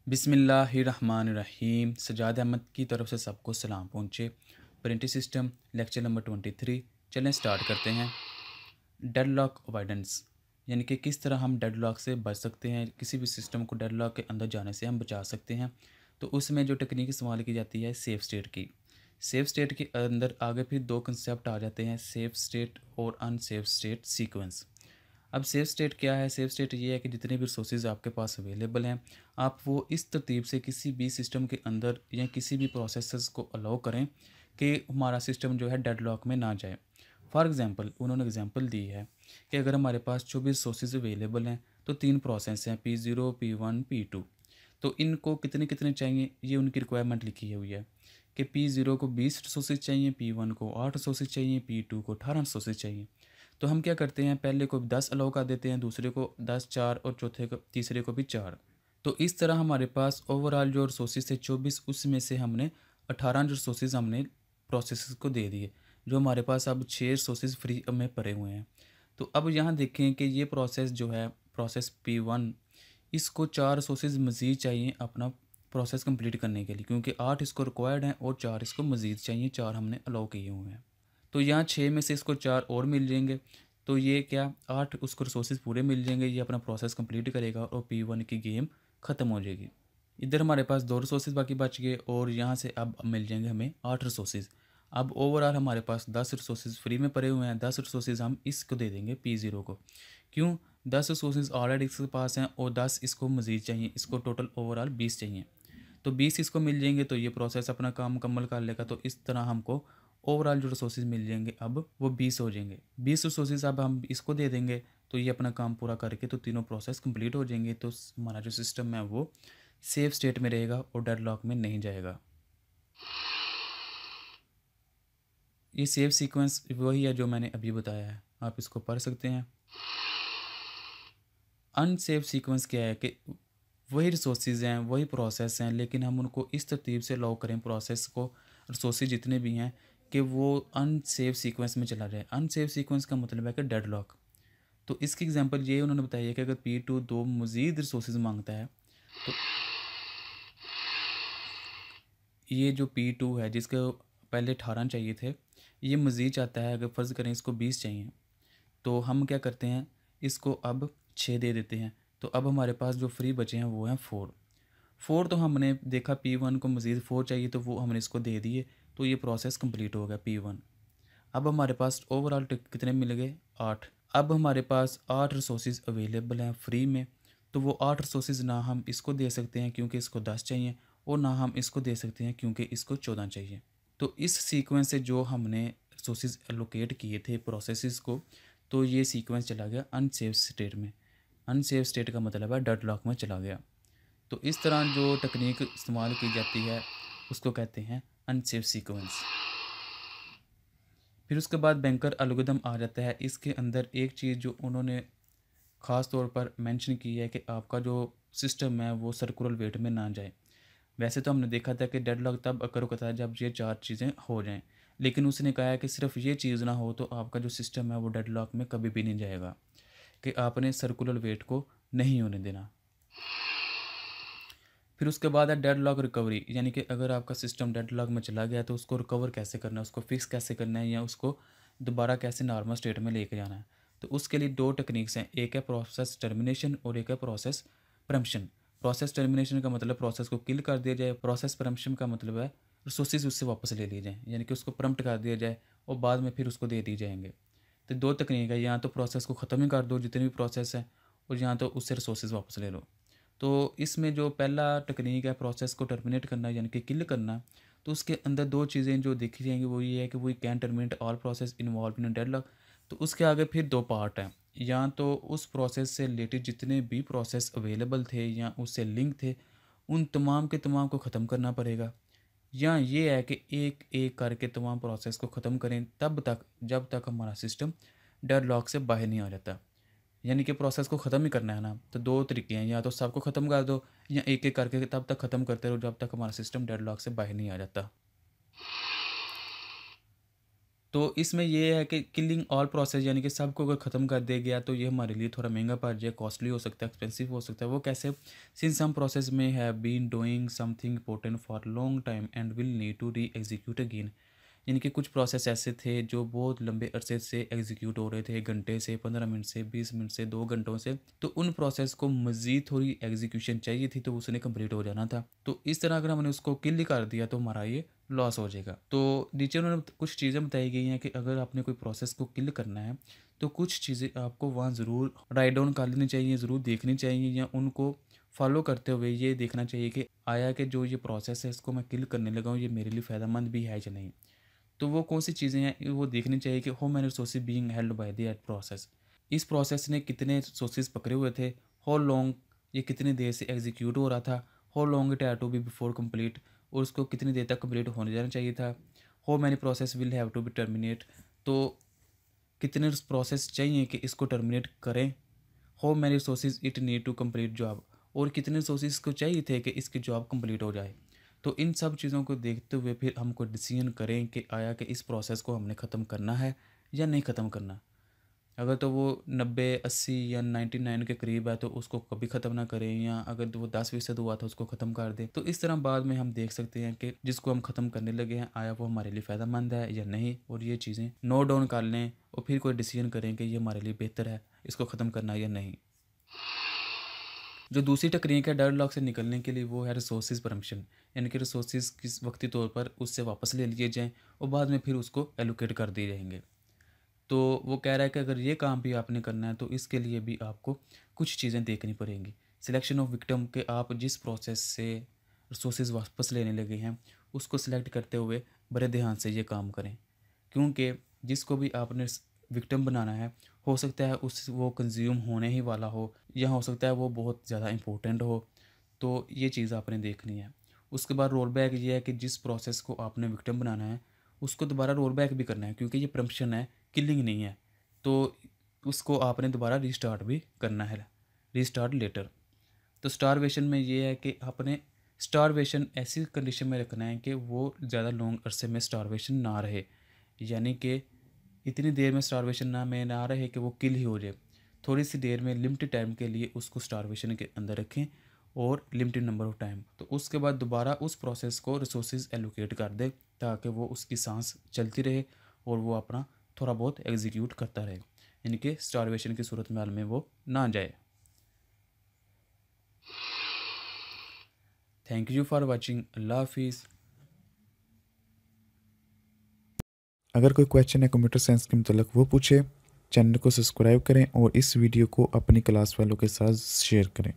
बिस्मिल्लाहिर्रहमानिर्रहीम। सजाद अहमद की तरफ से सबको सलाम पहुँचे। Printing system lecture number 23। चलें स्टार्ट करते हैं। डेडलॉक अवॉइडेंस यानी कि किस तरह हम डेडलॉक से बच सकते हैं, किसी भी सिस्टम को डेडलॉक के अंदर जाने से हम बचा सकते हैं। तो उसमें जो टेक्निक इस्तेमाल की जाती है सेफ स्टेट की। सेफ स्टेट के अंदर आगे फिर दो कंसेप्ट आ जाते हैं, सेफ स्टेट और अनसेफ स्टेट सीक्वेंस। अब सेफ स्टेट क्या है? सेफ स्टेट ये है कि जितने भी रिसोर्सेज आपके पास अवेलेबल हैं, आप वो इस तरतीब से किसी भी सिस्टम के अंदर या किसी भी प्रोसेसेस को अलाउ करें कि हमारा सिस्टम जो है डेडलॉक में ना जाए। फॉर एग्जांपल उन्होंने एग्जांपल दी है कि अगर हमारे पास 24 रिसोर्सेज अवेलेबल हैं तो तीन प्रोसेस हैं, P0, P1, P2। तो इनको कितने कितने चाहिए, ये उनकी रिक्वायरमेंट लिखी हुई है कि P0 को 20 रिसोर्सेज चाहिए, P1 को 8 रिसोर्सेज चाहिए, P2 को 18 रिसोर्सेज चाहिए। तो हम क्या करते हैं, पहले को 10 अलाउ कर देते हैं, दूसरे को 10, 4 और चौथे को तीसरे को भी 4। तो इस तरह हमारे पास ओवरऑल जो रिसोर्सेज थे 24, उसमें से हमने 18 रिसोर्सेज हमने प्रोसेस को दे दिए। जो हमारे पास अब 6 रिसोर्सेज फ्री में पड़े हुए हैं। तो अब यहाँ देखें कि ये प्रोसेस जो है प्रोसेस P1, इसको 4 रिसोर्सेज मज़ीद चाहिए अपना प्रोसेस कंप्लीट करने के लिए, क्योंकि 8 इसको रिक्वायर्ड हैं और 4 इसको मज़ीद चाहिए, 4 हमने अलाउ किए हुए हैं। तो यहाँ 6 में से इसको 4 और मिल जाएंगे। तो ये क्या 8 उसको रिसोर्सेज पूरे मिल जाएंगे, ये अपना प्रोसेस कंप्लीट करेगा और P1 की गेम ख़त्म हो जाएगी। इधर हमारे पास 2 रिसोर्सेज बाकी बच गए और यहाँ से अब मिल जाएंगे हमें 8 रिसोर्सेज। अब ओवरऑल हमारे पास 10 रिसोर्सेज फ्री में पड़े हुए हैं। 10 रिसोर्सेज हम इसको दे देंगे P0 को। क्यों? 10 रिसोर्सेज ऑलरेडी इसके पास हैं और 10 इसको मज़ीद चाहिए, इसको टोटल ओवरऑल 20 चाहिए। तो 20 इसको मिल जाएंगे तो ये प्रोसेस अपना काम मुकम्मल कर लेगा। तो इस तरह हमको ओवरऑल जो रिसोर्सेज मिल जाएंगे अब वो 20 हो जाएंगे। 20 रिसोर्सेज अब हम इसको दे देंगे तो ये अपना काम पूरा करके तो तीनों प्रोसेस कंप्लीट हो जाएंगे। तो हमारा जो सिस्टम है वो सेफ स्टेट में रहेगा और डेडलॉक में नहीं जाएगा। ये सेफ सीक्वेंस वही है जो मैंने अभी बताया है, आप इसको पढ़ सकते हैं। अनसेफ सीक्वेंस क्या है कि वही रिसोर्सेज हैं, वही प्रोसेस हैं, लेकिन हम उनको इस तरतीब से लॉक करें प्रोसेस को, रिसोर्सेज जितने भी हैं, कि वो अनसेफ सीक्वेंस में चला जाए। अनसेफ सीक्वेंस का मतलब है कि डेडलॉक। तो इसकी एग्जांपल ये उन्होंने बताई है कि अगर P2 दो मज़ीद रिसोर्सेज मांगता है तो ये जो P2 है जिसको पहले 18 चाहिए थे, ये मज़ीद चाहता है। अगर फ़र्ज़ करें इसको 20 चाहिए तो हम क्या करते हैं, इसको अब 6 दे देते हैं। तो अब हमारे पास जो फ्री बचे हैं वो हैं 4। तो हमने देखा P1 को मज़ीद 4 चाहिए तो वो हमने इसको दे दिए। तो ये प्रोसेस कंप्लीट हो गया P1। अब हमारे पास ओवरऑल कितने मिल गए? 8। अब हमारे पास 8 रिसोर्सेज अवेलेबल हैं फ्री में। तो वो 8 रिसोर्सेज ना हम इसको दे सकते हैं क्योंकि इसको 10 चाहिए, और ना हम इसको दे सकते हैं क्योंकि इसको 14 चाहिए। तो इस सीक्वेंस से जो हमने रिसोर्सेज एलोकेट किए थे प्रोसेसेस को, तो ये सीक्वेंस चला गया अनसेफ स्टेट में। अनसेफ स्टेट का मतलब है डेडलॉक में चला गया। तो इस तरह जो टेक्निक इस्तेमाल की जाती है उसको कहते हैं अनसेफ सीक्वेंस। फिर उसके बाद बैंकर एल्गोरिथम आ जाता है। इसके अंदर एक चीज़ जो उन्होंने ख़ास तौर पर मेंशन की है कि आपका जो सिस्टम है वो सर्कुलर वेट में ना जाए। वैसे तो हमने देखा था कि डेडलॉक तब अकर होता है जब ये 4 चीज़ें हो जाएं, लेकिन उसने कहा है कि सिर्फ ये चीज़ ना हो तो आपका जो सिस्टम है वो डेडलॉक में कभी भी नहीं जाएगा, कि आपने सर्कुलर वेट को नहीं होने देना। फिर उसके बाद है डेडलॉक रिकवरी, यानी कि अगर आपका सिस्टम डेडलॉक में चला गया तो उसको रिकवर कैसे करना है, उसको फिक्स कैसे करना है, या उसको दोबारा कैसे नॉर्मल स्टेट में लेके जाना है। तो उसके लिए 2 टेक्निक्स हैं, एक है प्रोसेस टर्मिनेशन और एक है प्रोसेस प्रम्पशन। प्रोसेस टर्मिनेशन का मतलब प्रोसेस को किल कर दिया जाए, प्रोसेस प्रम्पशन का मतलब है रिसोर्सेज उससे वापस ले लिए जाएँ, यानी कि उसको प्रम्प्ट कर दिया जाए और बाद में फिर उसको दे दिए जाएंगे। तो 2 तकनीक है, या तो प्रोसेस को ख़त्म ही कर दो जितने भी प्रोसेस हैं, और या तो उससे रिसोर्सेज वापस ले लो। तो इसमें जो पहला टेक्नीक है प्रोसेस को टर्मिनेट करना यानी कि किल करना, तो उसके अंदर 2 चीज़ें जो देखी जाएंगी वो ये है कि we can terminate all process involve in deadlock. तो उसके आगे फिर 2 पार्ट हैं, या तो उस प्रोसेस से रिलेटेड जितने भी प्रोसेस अवेलेबल थे या उससे लिंक थे उन तमाम के तमाम को ख़त्म करना पड़ेगा, या ये है कि एक एक करके तमाम प्रोसेस को ख़त्म करें तब तक जब तक हमारा सिस्टम डेडलॉक से बाहर नहीं आ जाता। यानी कि प्रोसेस को ख़त्म ही करना है ना, तो 2 तरीके हैं, या तो सबको ख़त्म कर दो या एक एक करके तब तक ख़त्म करते रहो जब तक हमारा सिस्टम डेडलॉक से बाहर नहीं आ जाता। तो इसमें ये है कि किलिंग ऑल प्रोसेस यानी कि सबको अगर ख़त्म कर दे गया तो ये हमारे लिए थोड़ा महंगा पड़ जाए, कॉस्टली हो सकता है, एक्सपेंसिव हो सकता है। वो कैसे? सिंस सम प्रोसेस में have been doing something important for long time and will need to re execute again. यानी कि कुछ प्रोसेस ऐसे थे जो बहुत लंबे अरसे से एग्जीक्यूट हो रहे थे, घंटे से, 15 मिनट से, 20 मिनट से, 2 घंटों से। तो उन प्रोसेस को मज़ीद थोड़ी एग्जीक्यूशन चाहिए थी, तो उसने कंप्लीट हो जाना था। तो इस तरह अगर हमने उसको किल कर दिया तो हमारा ये लॉस हो जाएगा। तो नीचे उन्होंने कुछ चीज़ें बताई गई हैं कि अगर आपने कोई प्रोसेस को किल करना है तो कुछ चीज़ें आपको वहाँ ज़रूर राइट डाउन कर लेनी चाहिए, ज़रूर देखनी चाहिए, या उनको फॉलो करते हुए ये देखना चाहिए कि आया कि जो ये प्रोसेस है इसको मैं किल करने लगा हूँ, ये मेरे लिए फ़ायदेमंद भी है या नहीं। तो वो कौन सी चीज़ें हैं वो देखनी चाहिए कि how many resources being held by that process. इस प्रोसेस ने कितने रिसोर्सेज पकड़े हुए थे, हाउ लॉन्ग ये कितनी देर से एग्जीक्यूट हो रहा था, how long it had to be before complete, और उसको कितनी देर तक कंप्लीट होने जाना चाहिए था, how many process will have to be terminate, तो कितने प्रोसेस चाहिए कि इसको टर्मिनेट करें, how many resources it need to complete job, और कितने रिसोर्सेज को चाहिए थे कि इसकी जॉब कंप्लीट हो जाए। तो इन सब चीज़ों को देखते हुए फिर हमको डिसीजन करें कि आया कि इस प्रोसेस को हमने ख़त्म करना है या नहीं ख़त्म करना। अगर तो वो 90, 80 या 99 के करीब है तो उसको कभी ख़त्म ना करें, या अगर तो वो 10% हुआ था उसको ख़त्म कर दें। तो इस तरह बाद में हम देख सकते हैं कि जिसको हम ख़त्म करने लगे हैं आया वो हमारे लिए फ़ायदेमंद है या नहीं, और ये चीज़ें नोट डाउन कर लें और फिर कोई डिसीजन करें कि ये हमारे लिए बेहतर है इसको ख़त्म करना या नहीं। जो दूसरी टेक्निक है डेडलॉक से निकलने के लिए वो है रिसोर्सेज परमिशन, यानी कि रिसोर्सेज किस वक्ती तौर पर उससे वापस ले लिए जाएँ और बाद में फिर उसको एलोकेट कर दिए जाएंगे। तो वो कह रहा है कि अगर ये काम भी आपने करना है तो इसके लिए भी आपको कुछ चीज़ें देखनी पड़ेंगी। सिलेक्शन ऑफ विक्टिम के आप जिस प्रोसेस से रिसोर्सेज वापस लेने लगे हैं उसको सिलेक्ट करते हुए बड़े ध्यान से ये काम करें, क्योंकि जिसको भी आपने विक्टिम बनाना है हो सकता है उस वो कंज्यूम होने ही वाला हो, या हो सकता है वो बहुत ज़्यादा इम्पोर्टेंट हो। तो ये चीज़ आपने देखनी है। उसके बाद रोल बैक ये है कि जिस प्रोसेस को आपने विक्टिम बनाना है उसको दोबारा रोल बैक भी करना है, क्योंकि ये प्रम्पशन है, किलिंग नहीं है। तो उसको आपने दोबारा रीस्टार्ट भी करना है, रीस्टार्ट लेटर। तो स्टारवेशन में ये है कि आपने स्टारवेशन ऐसी कंडीशन में रखना है कि वो ज़्यादा लॉन्ग अरसे में स्टारवेशन ना रहे, यानी कि इतनी देर में स्टारवेशन ना रहे कि वो किल ही हो जाए। थोड़ी सी देर में लिमिटेड टाइम के लिए उसको स्टारवेशन के अंदर रखें और लिमिटेड नंबर ऑफ टाइम। तो उसके बाद दोबारा उस प्रोसेस को रिसोर्सेज एलोकेट कर दे ताकि वो उसकी सांस चलती रहे और वो अपना थोड़ा बहुत एग्जीक्यूट करता रहे, यानी कि स्टारवेशन की सूरत में में वो ना जाए। Thank you for watching. Allah हाफिज़। अगर कोई क्वेश्चन है कंप्यूटर साइंस के मतलब वो पूछे, चैनल को सब्सक्राइब करें और इस वीडियो को अपनी क्लास वालों के साथ शेयर करें।